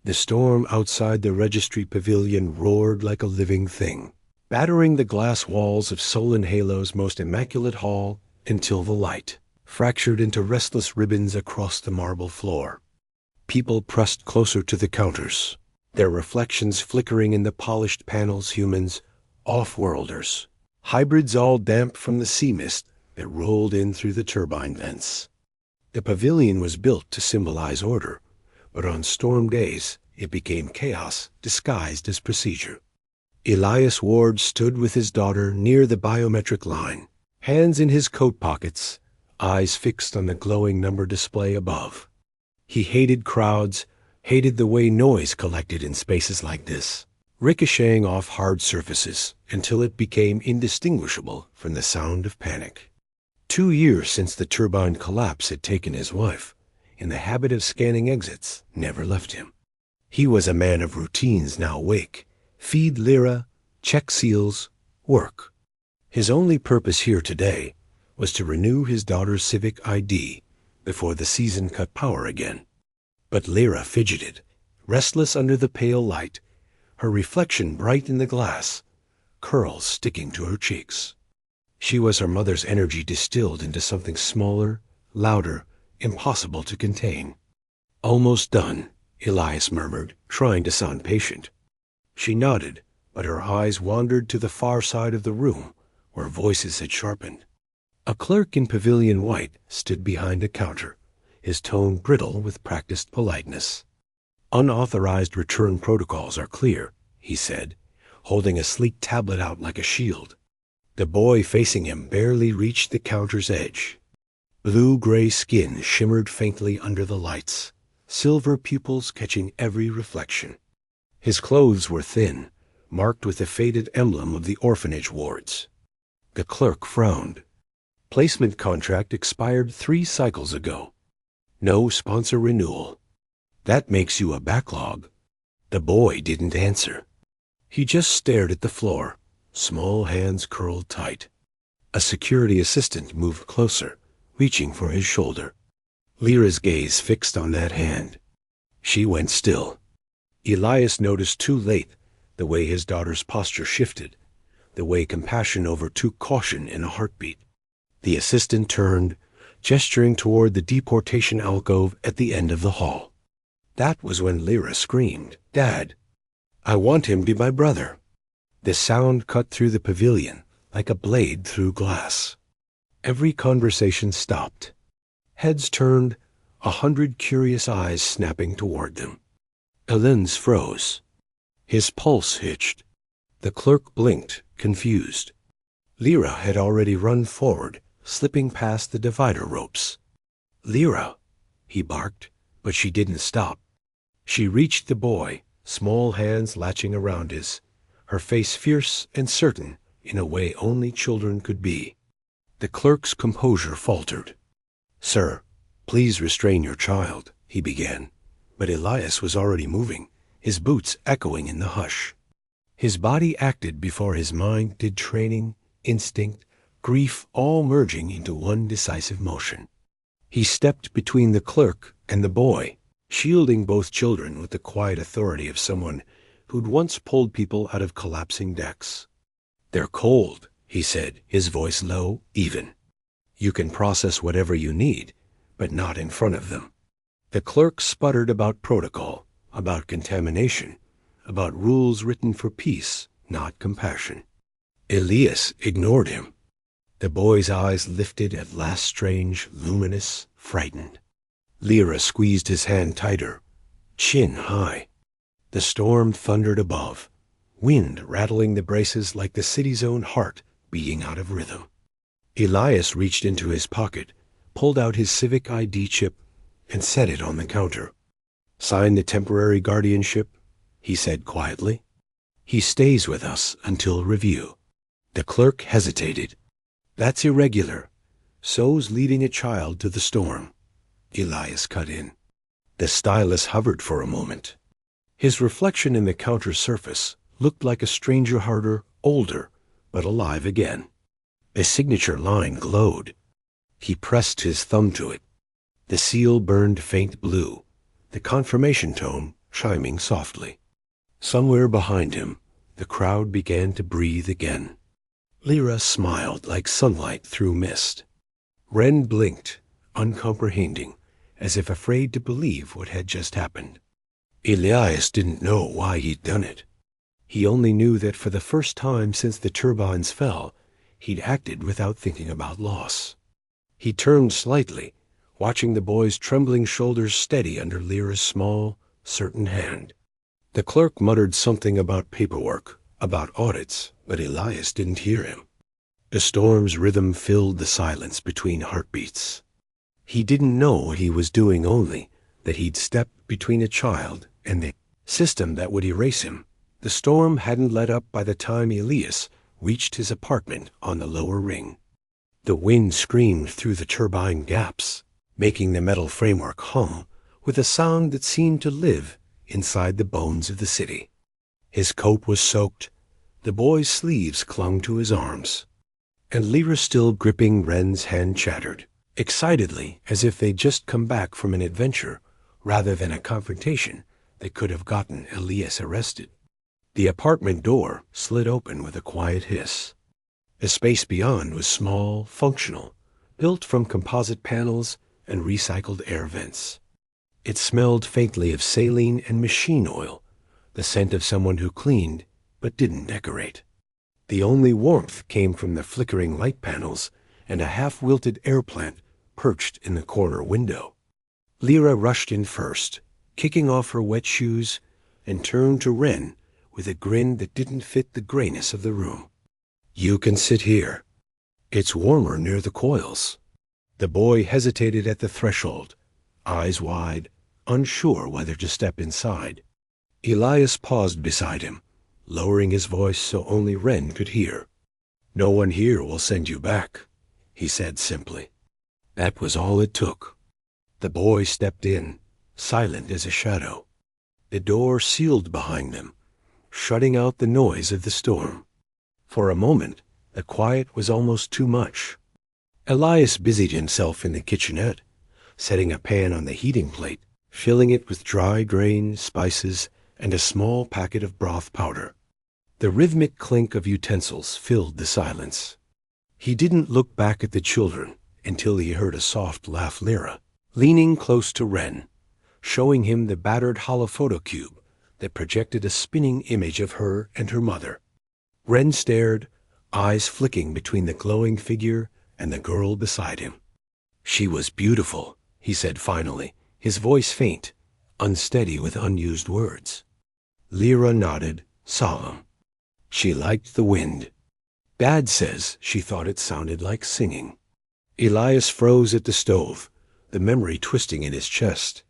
The storm outside the registry pavilion roared like a living thing, battering the glass walls of Solon Halo's most immaculate hall until the light fractured into restless ribbons across the marble floor. People pressed closer to the counters, their reflections flickering in the polished panels. Humans, off-worlders, hybrids all damp from the sea mist that rolled in through the turbine vents. The pavilion was built to symbolize order, but on storm days it became chaos disguised as procedure. Elias Ward stood with his daughter near the biometric line, hands in his coat pockets, eyes fixed on the glowing number display above. He hated crowds, hated the way noise collected in spaces like this, ricocheting off hard surfaces until it became indistinguishable from the sound of panic. 2 years since the turbine collapse had taken his wife, and the habit of scanning exits never left him. He was a man of routines now. Wake, feed Lyra, check seals, work. His only purpose here today was to renew his daughter's civic ID before the season cut power again. But Lyra fidgeted, restless under the pale light, her reflection bright in the glass, curls sticking to her cheeks. She was her mother's energy distilled into something smaller, louder, impossible to contain. "Almost done," Elias murmured, trying to sound patient. She nodded, but her eyes wandered to the far side of the room, where voices had sharpened. A clerk in pavilion white stood behind a counter, his tone brittle with practiced politeness. "Unauthorized return protocols are clear," he said, holding a sleek tablet out like a shield. The boy facing him barely reached the counter's edge. Blue-gray skin shimmered faintly under the lights, silver pupils catching every reflection. His clothes were thin, marked with the faded emblem of the orphanage wards. The clerk frowned. Placement contract expired 3 cycles ago. No sponsor renewal. That makes you a backlog. The boy didn't answer. He just stared at the floor, small hands curled tight. A security assistant moved closer, reaching for his shoulder. Lyra's gaze fixed on that hand. She went still. Elias noticed too late the way his daughter's posture shifted, the way compassion overtook caution in a heartbeat. The assistant turned, gesturing toward the deportation alcove at the end of the hall. That was when Lyra screamed, "Dad, I want him to be my brother." The sound cut through the pavilion like a blade through glass. Every conversation stopped. Heads turned, 100 curious eyes snapping toward them. Elens froze. His pulse hitched. The clerk blinked, confused. Lyra had already run forward, slipping past the divider ropes. "Lyra," he barked, but she didn't stop. She reached the boy, small hands latching around his, her face fierce and certain in a way only children could be. The clerk's composure faltered. "Sir, please restrain your child," he began, but Elias was already moving, his boots echoing in the hush. His body acted before his mind did, training, instinct, grief all merging into one decisive motion. He stepped between the clerk and the boy, shielding both children with the quiet authority of someone who'd once pulled people out of collapsing decks. "They're cold," he said, his voice low, even. "You can process whatever you need, but not in front of them." The clerk sputtered about protocol, about contamination, about rules written for peace, not compassion. Elias ignored him. The boy's eyes lifted at last, strange, luminous, frightened. Lyra squeezed his hand tighter, chin high. The storm thundered above, wind rattling the braces like the city's own heart beating out of rhythm. Elias reached into his pocket, pulled out his civic ID chip, and set it on the counter. "Sign the temporary guardianship," he said quietly. "He stays with us until review." The clerk hesitated. "That's irregular. So's leading a child to the storm," Elias cut in. The stylus hovered for a moment. His reflection in the counter surface looked like a stranger harder, older, but alive again. The signature line glowed. He pressed his thumb to it. The seal burned faint blue, the confirmation tone chiming softly. Somewhere behind him, the crowd began to breathe again. Lyra smiled like sunlight through mist. Ren blinked, uncomprehending, as if afraid to believe what had just happened. Elias didn't know why he'd done it. He only knew that for the first time since the turbines fell, he'd acted without thinking about loss. He turned slightly, watching the boy's trembling shoulders steady under Lyra's small, certain hand. The clerk muttered something about paperwork, about audits, but Elias didn't hear him. The storm's rhythm filled the silence between heartbeats. He didn't know what he was doing, only that he'd stepped between a child and the system that would erase him. The storm hadn't let up by the time Elias reached his apartment on the lower ring. The wind screamed through the turbine gaps, making the metal framework hum with a sound that seemed to live inside the bones of the city. His coat was soaked, the boy's sleeves clung to his arms, and Lyra, still gripping Ren's hand, chattered, excitedly, as if they'd just come back from an adventure rather than a confrontation that could have gotten Elias arrested. The apartment door slid open with a quiet hiss. The space beyond was small, functional, built from composite panels and recycled air vents. It smelled faintly of saline and machine oil, the scent of someone who cleaned but didn't decorate. The only warmth came from the flickering light panels and a half-wilted air plant perched in the corner window. Lyra rushed in first, kicking off her wet shoes, and turned to Ren with a grin that didn't fit the grayness of the room. "You can sit here. It's warmer near the coils." The boy hesitated at the threshold, eyes wide, unsure whether to step inside. Elias paused beside him, lowering his voice so only Ren could hear. "No one here will send you back," he said simply. That was all it took. The boy stepped in, silent as a shadow. The door sealed behind them, shutting out the noise of the storm. For a moment, the quiet was almost too much. Elias busied himself in the kitchenette, setting a pan on the heating plate, filling it with dry grain, spices, and a small packet of broth powder. The rhythmic clink of utensils filled the silence. He didn't look back at the children until he heard a soft laugh. Lyra, leaning close to Ren, showing him the battered holophoto cube that projected a spinning image of her and her mother. Ren stared, eyes flicking between the glowing figure and the girl beside him. "She was beautiful," he said finally, his voice faint, unsteady with unused words. Lyra nodded, solemn. She liked the wind. Dad says she thought it sounded like singing. Elias froze at the stove, the memory twisting in his chest.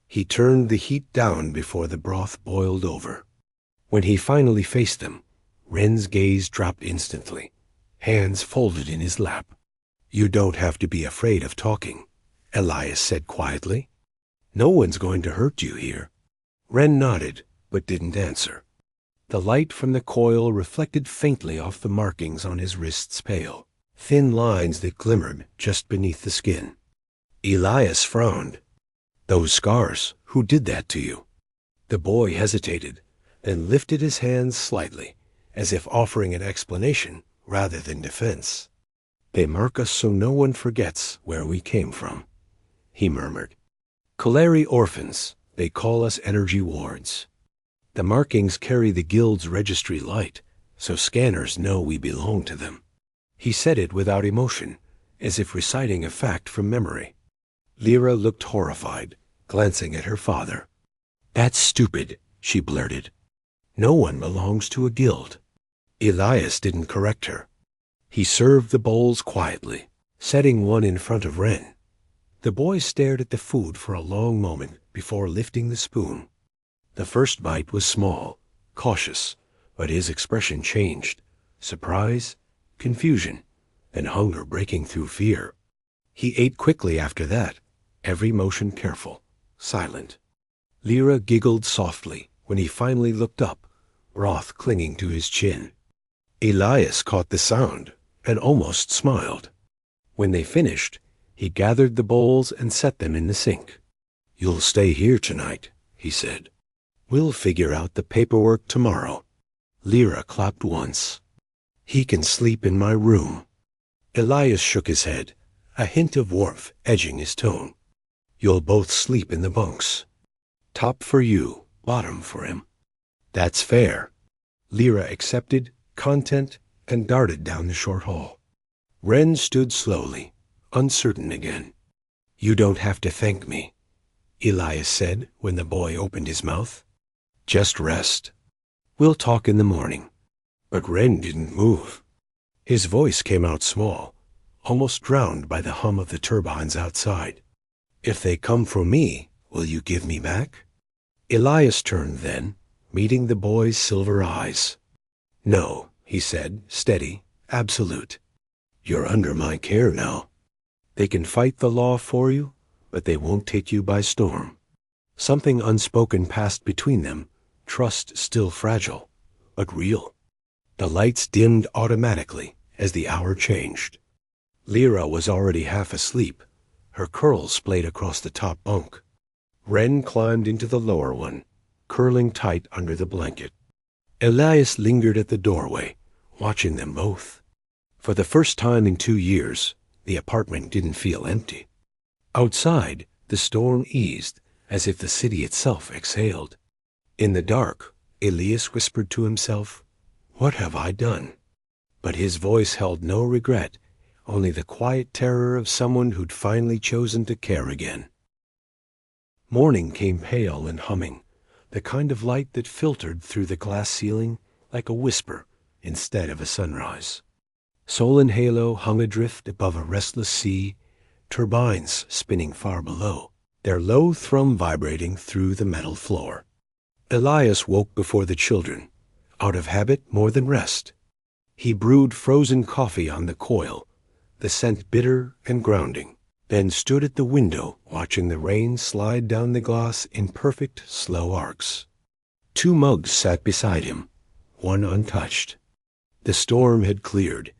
He turned the heat down before the broth boiled over. When he finally faced them, Ren's gaze dropped instantly, hands folded in his lap. "You don't have to be afraid of talking," Elias said quietly. "No one's going to hurt you here." Ren nodded, but didn't answer. The light from the coil reflected faintly off the markings on his wrists, pale, thin lines that glimmered just beneath the skin. Elias frowned. "Those scars, who did that to you?" The boy hesitated, then lifted his hands slightly, as if offering an explanation rather than defense. "They mark us so no one forgets where we came from," he murmured. "Kaleri orphans, they call us energy wards. The markings carry the guild's registry light, so scanners know we belong to them." He said it without emotion, as if reciting a fact from memory. Lyra looked horrified, glancing at her father. "That's stupid," she blurted. "No one belongs to a guild." Elias didn't correct her. He served the bowls quietly, setting one in front of Ren. The boy stared at the food for a long moment before lifting the spoon. The first bite was small, cautious, but his expression changed. Surprise, confusion, and hunger breaking through fear. He ate quickly after that, every motion careful, silent. Lyra giggled softly when he finally looked up, broth clinging to his chin. Elias caught the sound and almost smiled. When they finished, he gathered the bowls and set them in the sink. "You'll stay here tonight," he said. We'll figure out the paperwork tomorrow. Lyra clapped once. He can sleep in my room. Elias shook his head, a hint of warmth edging his tone. You'll both sleep in the bunks. Top for you, bottom for him. That's fair. Lyra accepted, content, and darted down the short hall. Wren stood slowly, uncertain again. You don't have to thank me, Elias said when the boy opened his mouth. Just rest. We'll talk in the morning. But Wren didn't move. His voice came out small, almost drowned by the hum of the turbines outside. If they come for me, will you give me back? Elias turned then, meeting the boy's silver eyes. No, he said, steady, absolute. You're under my care now. They can fight the law for you, but they won't take you by storm. Something unspoken passed between them, trust still fragile, but real. The lights dimmed automatically as the hour changed. Lyra was already half asleep, her curls splayed across the top bunk. Wren climbed into the lower one, curling tight under the blanket. Elias lingered at the doorway, watching them both. For the first time in 2 years, the apartment didn't feel empty. Outside, the storm eased, as if the city itself exhaled. In the dark, Elias whispered to himself, "What have I done?" But his voice held no regret, only the quiet terror of someone who'd finally chosen to care again. Morning came pale and humming, the kind of light that filtered through the glass ceiling like a whisper instead of a sunrise. Solon Halo hung adrift above a restless sea, turbines spinning far below, their low thrum vibrating through the metal floor. Elias woke before the children, out of habit more than rest. He brewed frozen coffee on the coil, the scent bitter and grounding, then stood at the window watching the rain slide down the glass in perfect, slow arcs. 2 mugs sat beside him, one untouched. The storm had cleared,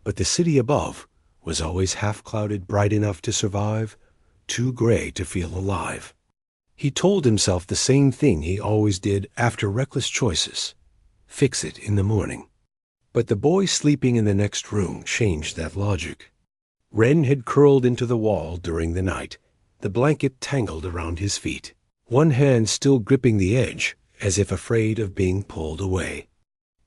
but the city above was always half-clouded bright enough to survive, too gray to feel alive. He told himself the same thing he always did after reckless choices. Fix it in the morning. But the boy sleeping in the next room changed that logic. Wren had curled into the wall during the night, the blanket tangled around his feet, one hand still gripping the edge, as if afraid of being pulled away.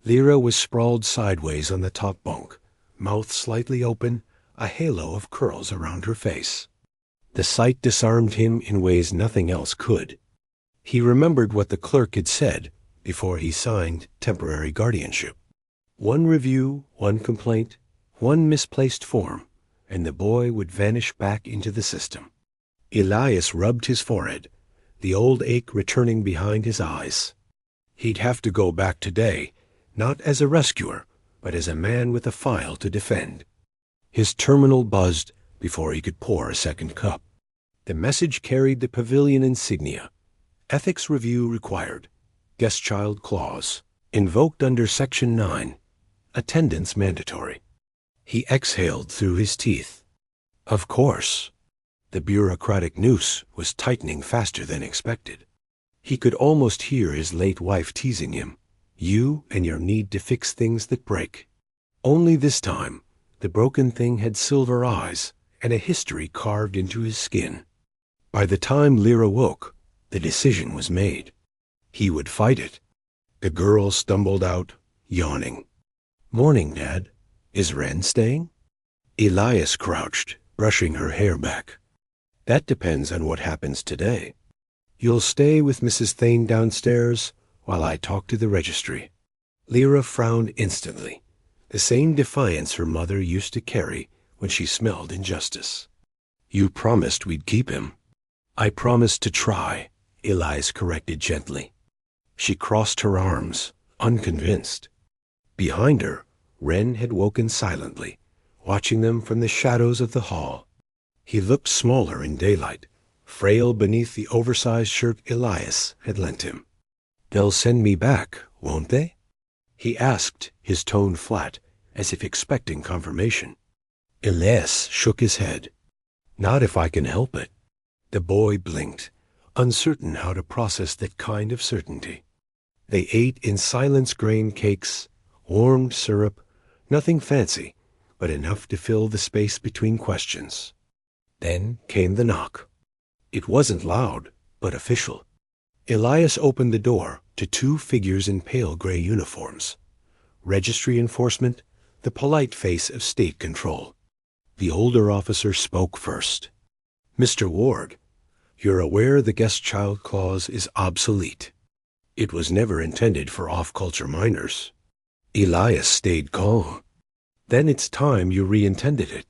Lyra was sprawled sideways on the top bunk, mouth slightly open, a halo of curls around her face. The sight disarmed him in ways nothing else could. He remembered what the clerk had said before he signed temporary guardianship. 1 review, 1 complaint, 1 misplaced form, and the boy would vanish back into the system. Elias rubbed his forehead, the old ache returning behind his eyes. He'd have to go back today, not as a rescuer, but as a man with a file to defend. His terminal buzzed before he could pour a second cup. The message carried the pavilion insignia. Ethics review required. Guest child clause. Invoked under Section 9. Attendance mandatory. He exhaled through his teeth. Of course. The bureaucratic noose was tightening faster than expected. He could almost hear his late wife teasing him. You and your need to fix things that break. Only this time, the broken thing had silver eyes and a history carved into his skin. By the time Lyra woke, the decision was made. He would fight it. The girl stumbled out, yawning. "Morning, Dad. Is Wren staying?" Elias crouched, brushing her hair back. "That depends on what happens today. You'll stay with Mrs. Thane downstairs while I talk to the registry." Lyra frowned instantly, the same defiance her mother used to carry when she smelled injustice. "You promised we'd keep him." "I promised to try," Elias corrected gently. She crossed her arms, unconvinced. Behind her, Wren had woken silently, watching them from the shadows of the hall. He looked smaller in daylight, frail beneath the oversized shirt Elias had lent him. "They'll send me back, won't they?" he asked, his tone flat, as if expecting confirmation. Elias shook his head. "Not if I can help it." The boy blinked, uncertain how to process that kind of certainty. They ate in silence grain cakes, warmed syrup, nothing fancy, but enough to fill the space between questions. Then came the knock. It wasn't loud, but official. Elias opened the door to two figures in pale gray uniforms. Registry enforcement, the polite face of state control. The older officer spoke first. "Mr. Ward, you're aware the guest-child clause is obsolete. It was never intended for off-culture minors." Elias stayed calm. "Then it's time you re-intended it."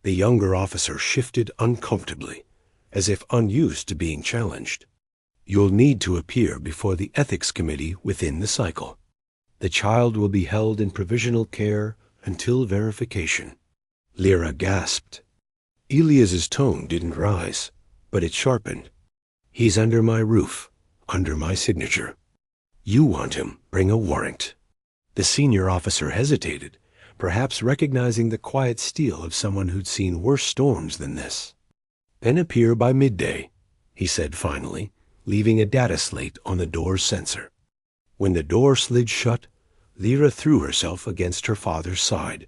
The younger officer shifted uncomfortably, as if unused to being challenged. "You'll need to appear before the ethics committee within the cycle. The child will be held in provisional care until verification." Lyra gasped. Elias's tone didn't rise, but it sharpened. "He's under my roof, under my signature. You want him, bring a warrant." The senior officer hesitated, perhaps recognizing the quiet steel of someone who'd seen worse storms than this. "Then appear by midday," he said finally, leaving a data slate on the door's sensor. When the door slid shut, Lyra threw herself against her father's side.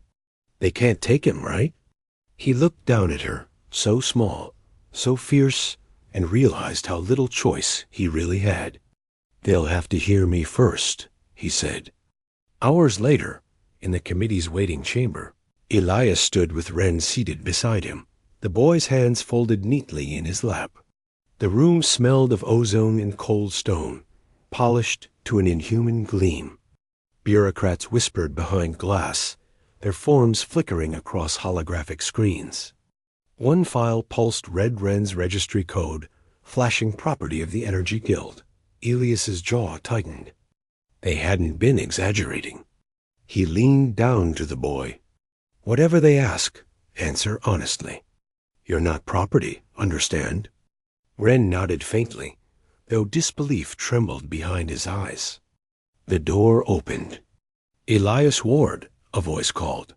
"They can't take him, right?" He looked down at her, so small, so fierce, and realized how little choice he really had. "They'll have to hear me first," he said. Hours later, in the committee's waiting chamber, Elias stood with Wren seated beside him, the boy's hands folded neatly in his lap. The room smelled of ozone and cold stone, polished to an inhuman gleam. Bureaucrats whispered behind glass, their forms flickering across holographic screens. One file pulsed Red Wren's registry code, flashing property of the Energy Guild. Elias's jaw tightened. They hadn't been exaggerating. He leaned down to the boy. "Whatever they ask, answer honestly. You're not property, understand?" Wren nodded faintly, though disbelief trembled behind his eyes. The door opened. "Elias Ward," a voice called.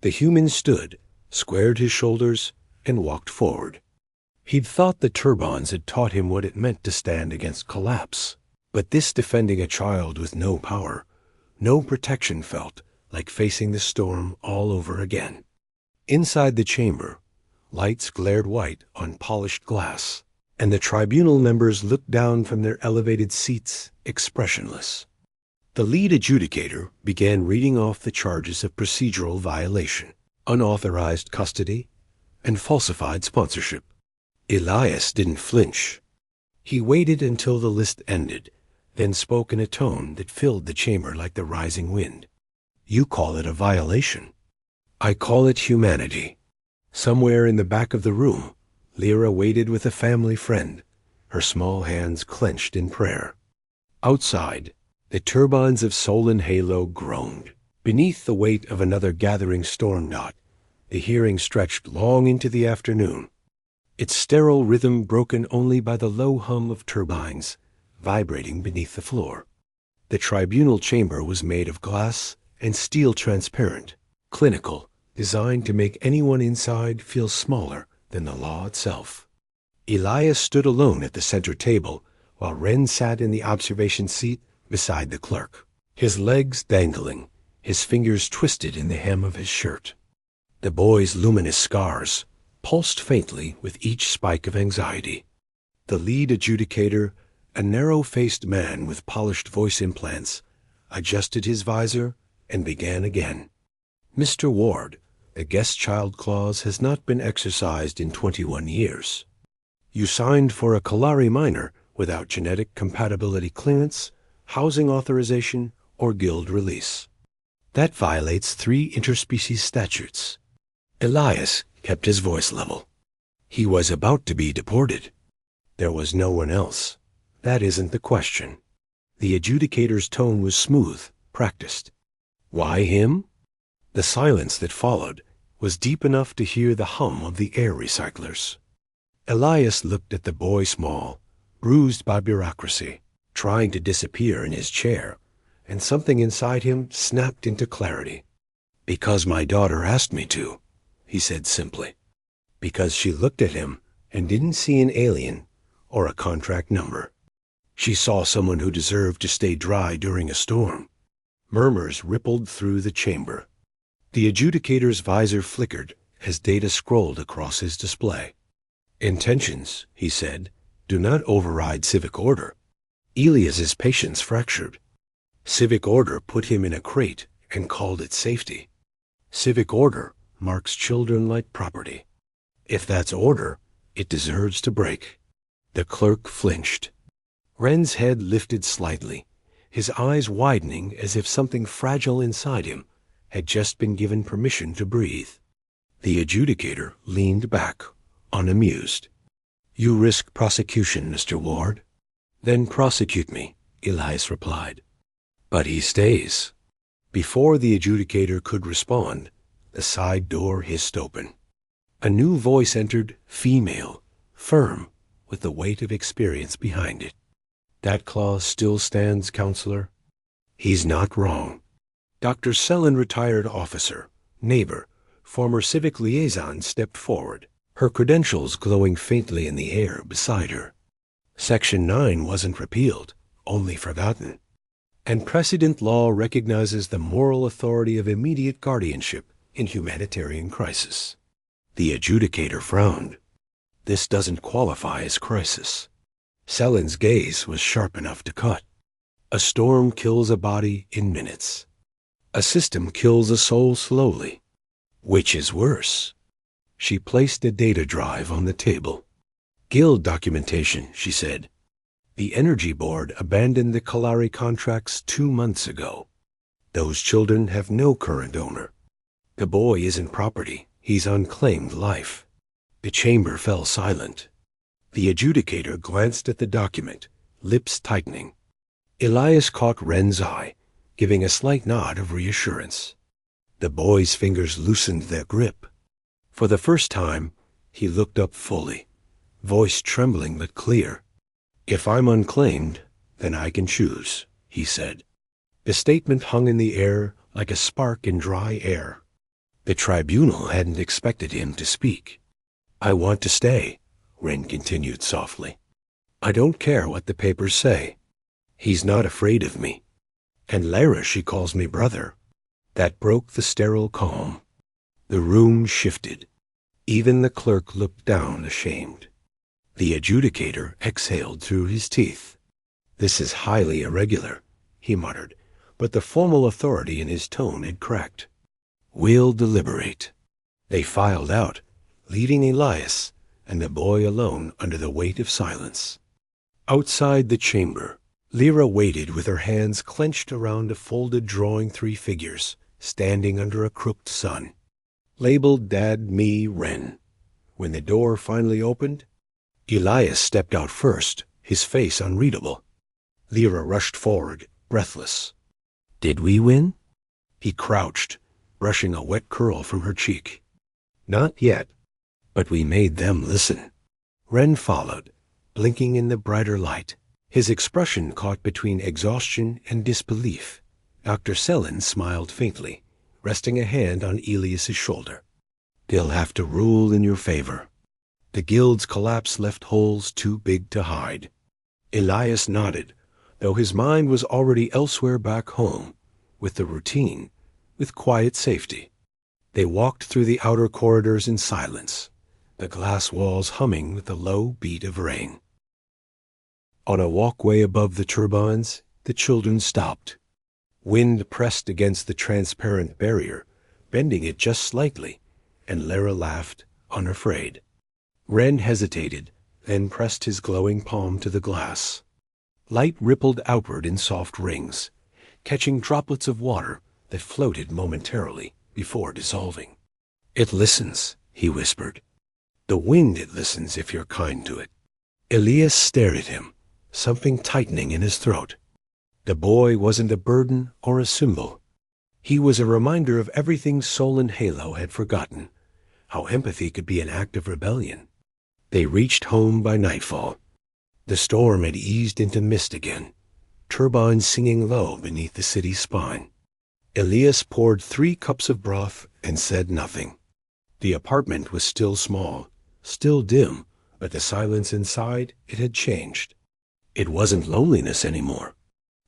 The human stood, squared his shoulders, and walked forward. He'd thought the turbines had taught him what it meant to stand against collapse, but this defending a child with no power, no protection, felt like facing the storm all over again. Inside the chamber, lights glared white on polished glass, and the tribunal members looked down from their elevated seats, expressionless. The lead adjudicator began reading off the charges of procedural violation, unauthorized custody, and falsified sponsorship. Elias didn't flinch. He waited until the list ended, then spoke in a tone that filled the chamber like the rising wind. "You call it a violation. I call it humanity." Somewhere in the back of the room, Lyra waited with a family friend, her small hands clenched in prayer. Outside, the turbines of Solon Halo groaned. Beneath the weight of another gathering storm dot, the hearing stretched long into the afternoon, its sterile rhythm broken only by the low hum of turbines vibrating beneath the floor. The tribunal chamber was made of glass and steel, transparent, clinical, designed to make anyone inside feel smaller than the law itself. Elias stood alone at the center table, while Wren sat in the observation seat beside the clerk, his legs dangling, his fingers twisted in the hem of his shirt. The boy's luminous scars pulsed faintly with each spike of anxiety. The lead adjudicator, a narrow-faced man with polished voice implants, adjusted his visor and began again. "Mr. Ward, the guest-child clause has not been exercised in 21 years. You signed for a Kalari minor without genetic compatibility clearance, housing authorization, or guild release. That violates 3 interspecies statutes." Elias kept his voice level. He was about to be deported. There was no one else. That isn't the question. The adjudicator's tone was smooth, practiced. Why him? The silence that followed was deep enough to hear the hum of the air recyclers. Elias looked at the boy, small, bruised by bureaucracy, trying to disappear in his chair, and something inside him snapped into clarity. "Because my daughter asked me to," he said simply. Because she looked at him and didn't see an alien, or a contract number. She saw someone who deserved to stay dry during a storm. Murmurs rippled through the chamber. The adjudicator's visor flickered as data scrolled across his display. "Intentions," he said, "do not override civic order. Elias's patience fractured. Civic order put him in a crate and called it safety. Civic order marks children like property. If that's order, it deserves to break." The clerk flinched. Wren's head lifted slightly, his eyes widening as if something fragile inside him had just been given permission to breathe. The adjudicator leaned back, unamused. "You risk prosecution, Mr. Ward." "Then prosecute me," Elias replied. "But he stays." Before the adjudicator could respond, the side door hissed open. A new voice entered, female, firm, with the weight of experience behind it. "That clause still stands, Counselor." "He's not wrong." Dr. Selin, retired officer, neighbor, former civic liaison, stepped forward, her credentials glowing faintly in the air beside her. Section 9 wasn't repealed, only forgotten. And precedent law recognizes the moral authority of immediate guardianship in humanitarian crisis. The adjudicator frowned. This doesn't qualify as crisis. Selin's gaze was sharp enough to cut. A storm kills a body in minutes. A system kills a soul slowly. Which is worse? She placed a data drive on the table. "Guild documentation," she said. "The Energy Board abandoned the Kalari contracts 2 months ago. Those children have no current owner. The boy isn't property, he's unclaimed life." The chamber fell silent. The adjudicator glanced at the document, lips tightening. Elias caught Wren's eye, giving a slight nod of reassurance. The boy's fingers loosened their grip. For the first time, he looked up fully, voice trembling but clear. "If I'm unclaimed, then I can choose," he said. The statement hung in the air like a spark in dry air. The tribunal hadn't expected him to speak. "I want to stay," Wren continued softly. "I don't care what the papers say. He's not afraid of me. And Lara, she calls me brother." That broke the sterile calm. The room shifted. Even the clerk looked down, ashamed. The adjudicator exhaled through his teeth. "This is highly irregular," he muttered, but the formal authority in his tone had cracked. "We'll deliberate." They filed out, leaving Elias and the boy alone under the weight of silence. Outside the chamber, Lyra waited with her hands clenched around a folded drawing 3 figures, standing under a crooked sun. Labeled Dad, Me, Wren. When the door finally opened, Elias stepped out first, his face unreadable. Lyra rushed forward, breathless. "Did we win?" He crouched, brushing a wet curl from her cheek. "Not yet, but we made them listen." Wren followed, blinking in the brighter light, his expression caught between exhaustion and disbelief. Dr. Selin smiled faintly, resting a hand on Elias's shoulder. "They'll have to rule in your favor." The guild's collapse left holes too big to hide. Elias nodded, though his mind was already elsewhere back home, with the routine, with quiet safety. They walked through the outer corridors in silence, the glass walls humming with the low beat of rain. On a walkway above the turbines, the children stopped. Wind pressed against the transparent barrier, bending it just slightly, and Lara laughed, unafraid. Wren hesitated, then pressed his glowing palm to the glass. Light rippled outward in soft rings, catching droplets of water that floated momentarily before dissolving. "It listens," he whispered. "The wind, it listens if you're kind to it." Elias stared at him, something tightening in his throat. The boy wasn't a burden or a symbol. He was a reminder of everything Soul and Halo had forgotten, how empathy could be an act of rebellion. They reached home by nightfall. The storm had eased into mist again, turbines singing low beneath the city's spine. Elias poured 3 cups of broth and said nothing. The apartment was still small, still dim, But the silence inside, it had changed. It wasn't loneliness anymore.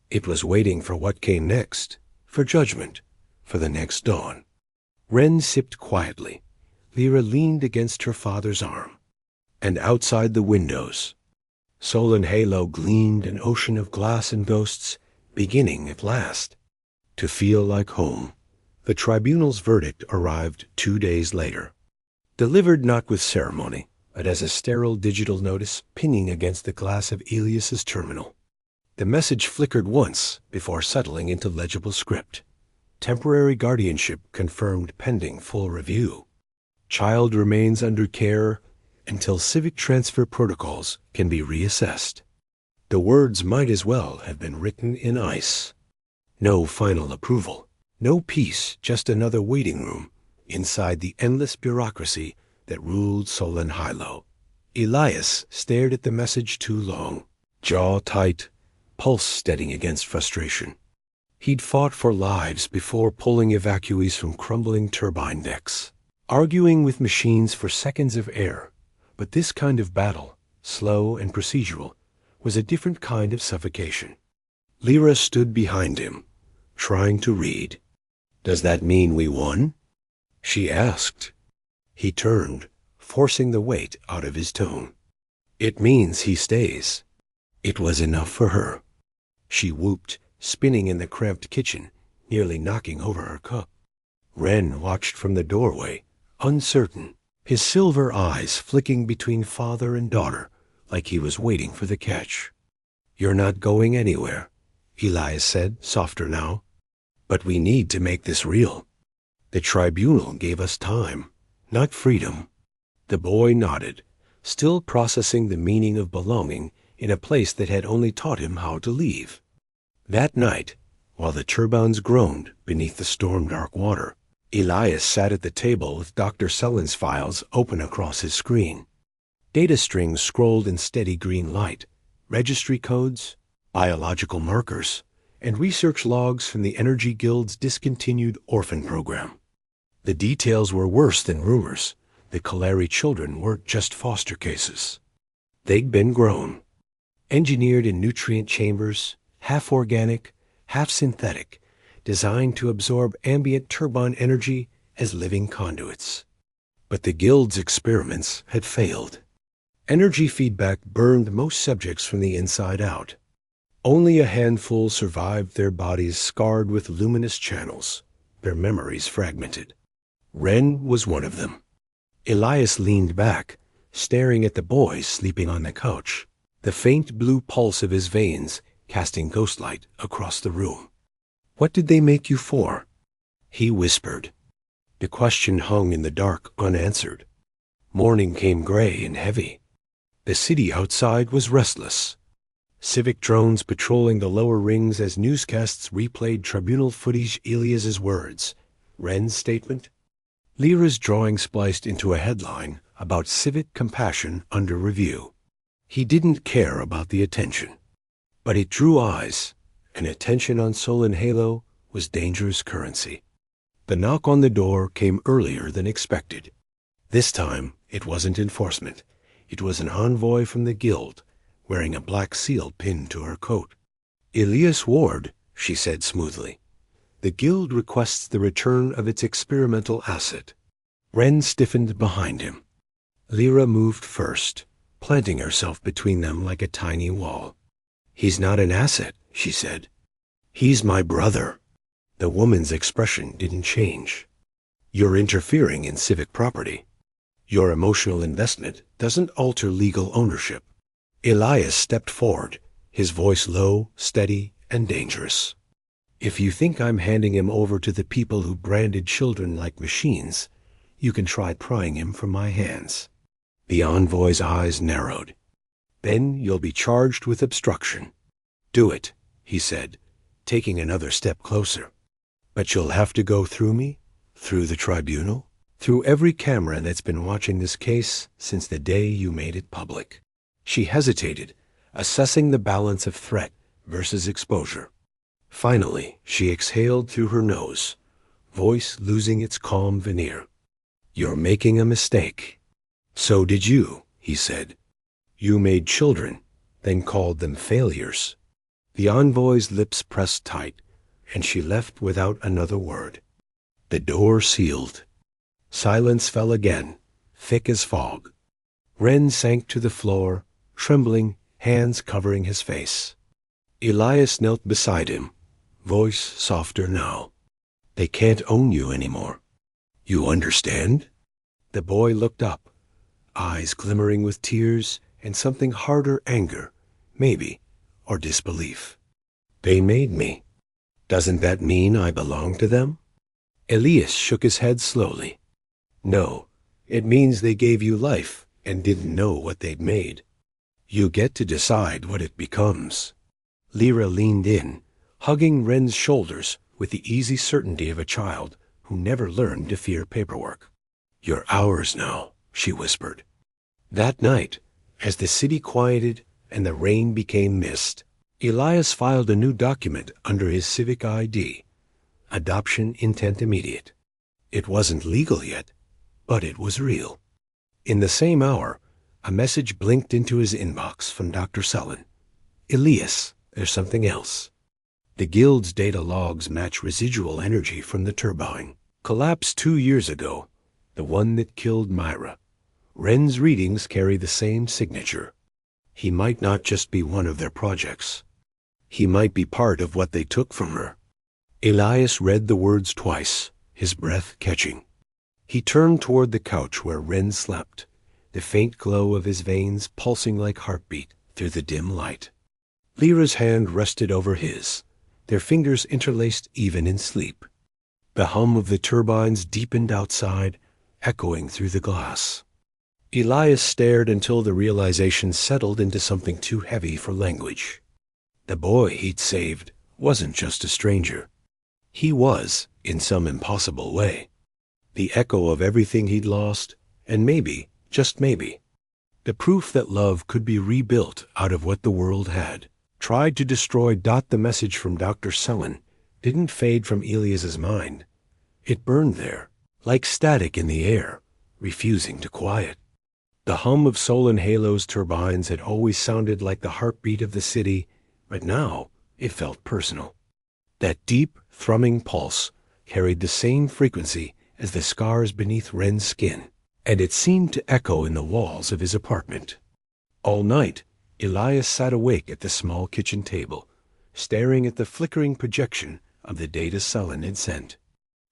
It was waiting for what came next, for judgment, for the next dawn. Ren sipped quietly. Lyra leaned against her father's arm. And outside the windows, Solon Halo gleamed, an ocean of glass and ghosts, beginning at last to feel like home. The tribunal's verdict arrived 2 days later, delivered not with ceremony, but as a sterile digital notice pinging against the glass of Elias's terminal. The message flickered once before settling into legible script. Temporary guardianship confirmed pending full review. Child remains under care until civic transfer protocols can be reassessed. The words might as well have been written in ice. No final approval. No peace, just another waiting room inside the endless bureaucracy that ruled Solon Hilo. Elias stared at the message too long, jaw tight, pulse steadying against frustration. He'd fought for lives before pulling evacuees from crumbling turbine decks, arguing with machines for seconds of air. But this kind of battle, slow and procedural, was a different kind of suffocation. Lyra stood behind him, trying to read. "Does that mean we won?" she asked. He turned, forcing the weight out of his tone. "It means he stays." It was enough for her. She whooped, spinning in the cramped kitchen, nearly knocking over her cup. Ren watched from the doorway, uncertain, his silver eyes flicking between father and daughter like he was waiting for the catch. "You're not going anywhere," Elias said, softer now. "But we need to make this real. The tribunal gave us time, not freedom." The boy nodded, still processing the meaning of belonging in a place that had only taught him how to leave. That night, while the turbines groaned beneath the storm-dark water, Elias sat at the table with Dr. Sellen's files open across his screen. Data strings scrolled in steady green light, registry codes, biological markers, and research logs from the Energy Guild's discontinued orphan program. The details were worse than rumors. The Kalari children weren't just foster cases. They'd been grown, engineered in nutrient chambers, half organic, half synthetic, designed to absorb ambient turbine energy as living conduits. But the Guild's experiments had failed. Energy feedback burned most subjects from the inside out. Only a handful survived, their bodies scarred with luminous channels, their memories fragmented. Ren was one of them. Elias leaned back, staring at the boy sleeping on the couch, the faint blue pulse of his veins casting ghostlight across the room. "What did they make you for?" he whispered. The question hung in the dark unanswered. Morning came gray and heavy. The city outside was restless. Civic drones patrolling the lower rings as newscasts replayed tribunal footage. Elias's words, Ren's statement, Lyra's drawing spliced into a headline about civic compassion under review. He didn't care about the attention, but it drew eyes, and attention on Solon Halo was dangerous currency. The knock on the door came earlier than expected. This time, it wasn't enforcement. It was an envoy from the Guild, wearing a black seal pinned to her coat. "Elias Ward," she said smoothly. "The Guild requests the return of its experimental asset." Ren stiffened behind him. Lyra moved first, planting herself between them like a tiny wall. "He's not an asset," she said. "He's my brother." The woman's expression didn't change. "You're interfering in civic property. Your emotional investment doesn't alter legal ownership." Elias stepped forward, his voice low, steady, and dangerous. "If you think I'm handing him over to the people who branded children like machines, you can try prying him from my hands." The envoy's eyes narrowed. "Then you'll be charged with obstruction." "Do it," he said, taking another step closer. "But you'll have to go through me, through the tribunal, through every camera that's been watching this case since the day you made it public." She hesitated, assessing the balance of threat versus exposure. Finally, she exhaled through her nose, voice losing its calm veneer. "You're making a mistake." "So did you," he said, You made children, then called them failures. The envoy's lips pressed tight, and she left without another word. The door sealed. Silence fell again, thick as fog. Ren sank to the floor, trembling, hands covering his face. Elias knelt beside him, voice softer now. They can't own you anymore. You understand? The boy looked up, eyes glimmering with tears and something harder anger, maybe, or disbelief. They made me. Doesn't that mean I belong to them? Elias shook his head slowly. No, it means they gave you life and didn't know what they'd made. You get to decide what it becomes. Lyra leaned in, hugging Ren's shoulders with the easy certainty of a child who never learned to fear paperwork. You're ours now, she whispered. That night, as the city quieted and the rain became mist, Elias filed a new document under his civic ID, Adoption Intent Immediate. It wasn't legal yet, but it was real. In the same hour, a message blinked into his inbox from Dr. Sullen. Elias, there's something else. The Guild's data logs match residual energy from the turbine. Collapsed 2 years ago, the one that killed Myra. Ren's readings carry the same signature. He might not just be one of their projects. He might be part of what they took from her. Elias read the words twice, his breath catching. He turned toward the couch where Ren slept, the faint glow of his veins pulsing like heartbeat through the dim light. Lyra's hand rested over his, their fingers interlaced even in sleep. The hum of the turbines deepened outside, echoing through the glass. Elias stared until the realization settled into something too heavy for language. The boy he'd saved wasn't just a stranger. He was, in some impossible way, the echo of everything he'd lost, and maybe, just maybe, the proof that love could be rebuilt out of what the world had. Tried to destroy. The message from Dr. Sullen didn't fade from Elias's mind. It burned there, like static in the air, refusing to quiet. The hum of Solon Halo's turbines had always sounded like the heartbeat of the city, but now it felt personal. That deep, thrumming pulse carried the same frequency as the scars beneath Ren's skin, and it seemed to echo in the walls of his apartment. All night, Elias sat awake at the small kitchen table, staring at the flickering projection of the data Sullen had sent.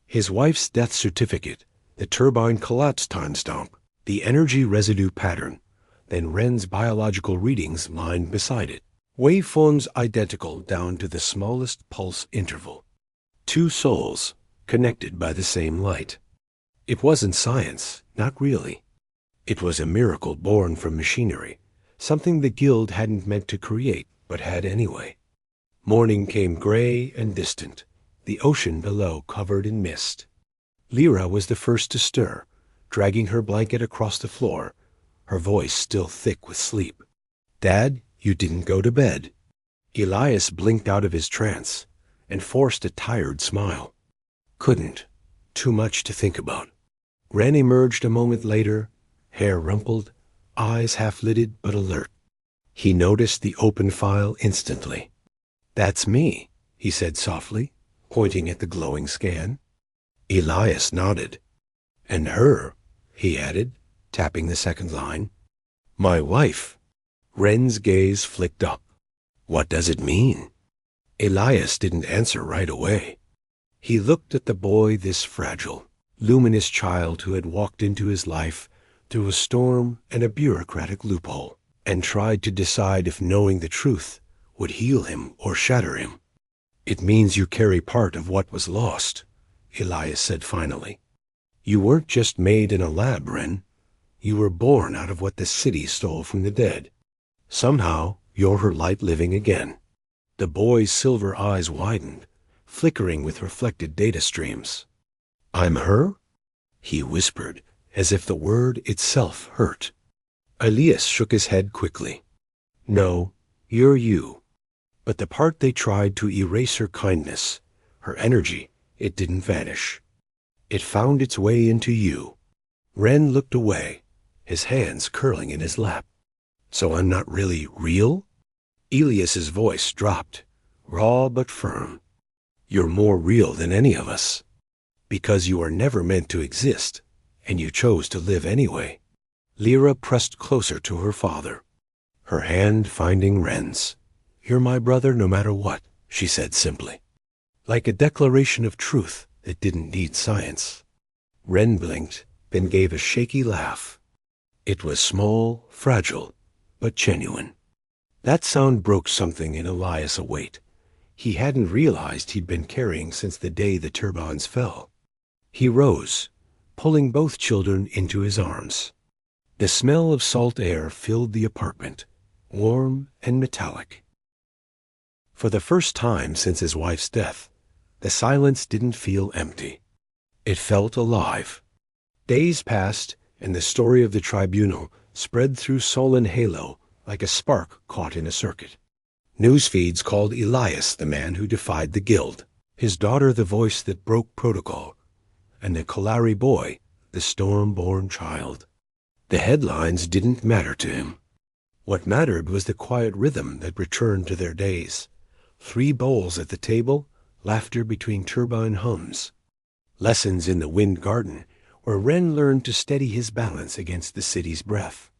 His wife's death certificate, the turbine collapse timestamp, the energy residue pattern, then Ren's biological readings lined beside it. Waveforms identical down to the smallest pulse interval. Two souls, connected by the same light. It wasn't science, not really. It was a miracle born from machinery, something the Guild hadn't meant to create, but had anyway. Morning came gray and distant, the ocean below covered in mist. Lyra was the first to stir, dragging her blanket across the floor, her voice still thick with sleep. Dad, you didn't go to bed. Elias blinked out of his trance and forced a tired smile. Couldn't. Too much to think about. Ren emerged a moment later, hair rumpled, eyes half-lidded but alert. He noticed the open file instantly. That's me, he said softly, pointing at the glowing scan. Elias nodded. And her, he added, tapping the second line. My wife. Ren's gaze flicked up. What does it mean? Elias didn't answer right away. He looked at the boy, this fragile, luminous child who had walked into his life through a storm and a bureaucratic loophole, and tried to decide if knowing the truth would heal him or shatter him. It means you carry part of what was lost, Elias said finally. You weren't just made in a lab, Ren. You were born out of what the city stole from the dead. Somehow, you're her light living again. The boy's silver eyes widened, flickering with reflected data streams. I'm her? He whispered, as if the word itself hurt. Elias shook his head quickly. No, you're you. But the part they tried to erase her kindness, her energy, it didn't vanish. It found its way into you. Ren looked away, his hands curling in his lap. So I'm not really real? Elias's voice dropped, raw but firm. You're more real than any of us. Because you are never meant to exist, and you chose to live anyway. Lyra pressed closer to her father, her hand finding Ren's. You're my brother no matter what, she said simply. Like a declaration of truth that didn't need science. Ren blinked, then gave a shaky laugh. It was small, fragile, but genuine. That sound broke something in Elias awake. He hadn't realized he'd been carrying since the day the turbines fell. He rose, pulling both children into his arms. The smell of salt air filled the apartment, warm and metallic. For the first time since his wife's death, the silence didn't feel empty. It felt alive. Days passed, and the story of the tribunal spread through Sol and Halo like a spark caught in a circuit. News feeds called Elias the man who defied the guild, his daughter the voice that broke protocol, and the Kalari boy the storm-born child. The headlines didn't matter to him. What mattered was the quiet rhythm that returned to their days. 3 bowls at the table, laughter between turbine hums. Lessons in the wind garden, where Ren learned to steady his balance against the city's breath.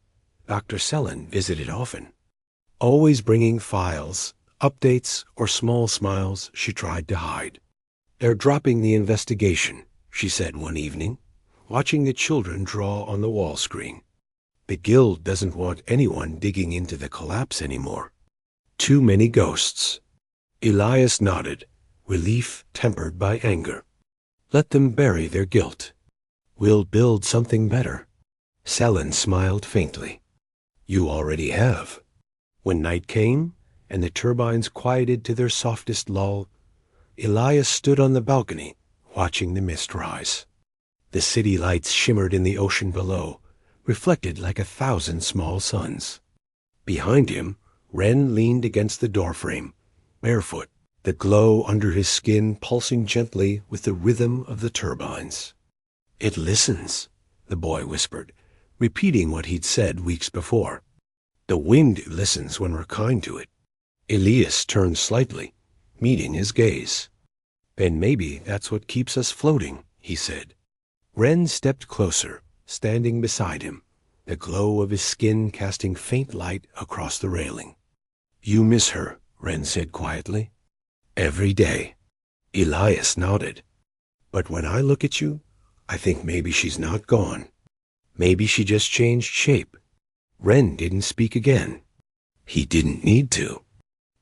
Dr. Selen visited often, always bringing files, updates, or small smiles she tried to hide. They're dropping the investigation, she said one evening, watching the children draw on the wall screen. The guild doesn't want anyone digging into the collapse anymore. Too many ghosts. Elias nodded, relief tempered by anger. Let them bury their guilt. We'll build something better. Selen smiled faintly. You already have. When night came, and the turbines quieted to their softest lull, Elias stood on the balcony, watching the mist rise. The city lights shimmered in the ocean below, reflected like 1,000 small suns. Behind him, Ren leaned against the doorframe, barefoot, the glow under his skin pulsing gently with the rhythm of the turbines. It listens, the boy whispered, repeating what he'd said weeks before. The wind listens when we're kind to it. Elias turned slightly, meeting his gaze. Then maybe that's what keeps us floating, he said. Ren stepped closer, standing beside him, the glow of his skin casting faint light across the railing. You miss her, Ren said quietly. Every day. Elias nodded. But when I look at you, I think maybe she's not gone. Maybe she just changed shape. Ren didn't speak again. He didn't need to.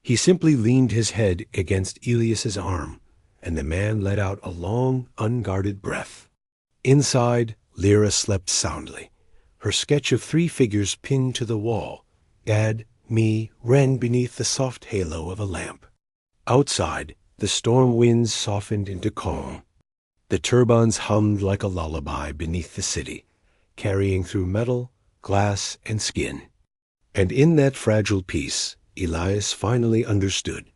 He simply leaned his head against Elias's arm, and the man let out a long, unguarded breath. Inside, Lyra slept soundly, her sketch of 3 figures pinned to the wall, Dad, me, Ren beneath the soft halo of a lamp. Outside, the storm winds softened into calm. The turbines hummed like a lullaby beneath the city, carrying through metal, glass, and skin. And in that fragile peace, Elias finally understood.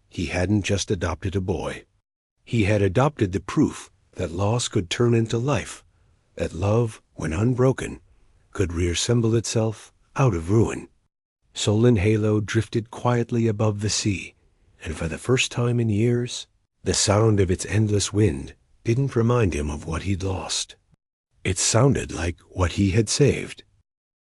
He hadn't just adopted a boy. He had adopted the proof that loss could turn into life, that love, when unbroken, could reassemble itself out of ruin. Sol and Halo drifted quietly above the sea, and for the first time in years, the sound of its endless wind didn't remind him of what he'd lost. It sounded like what he had saved.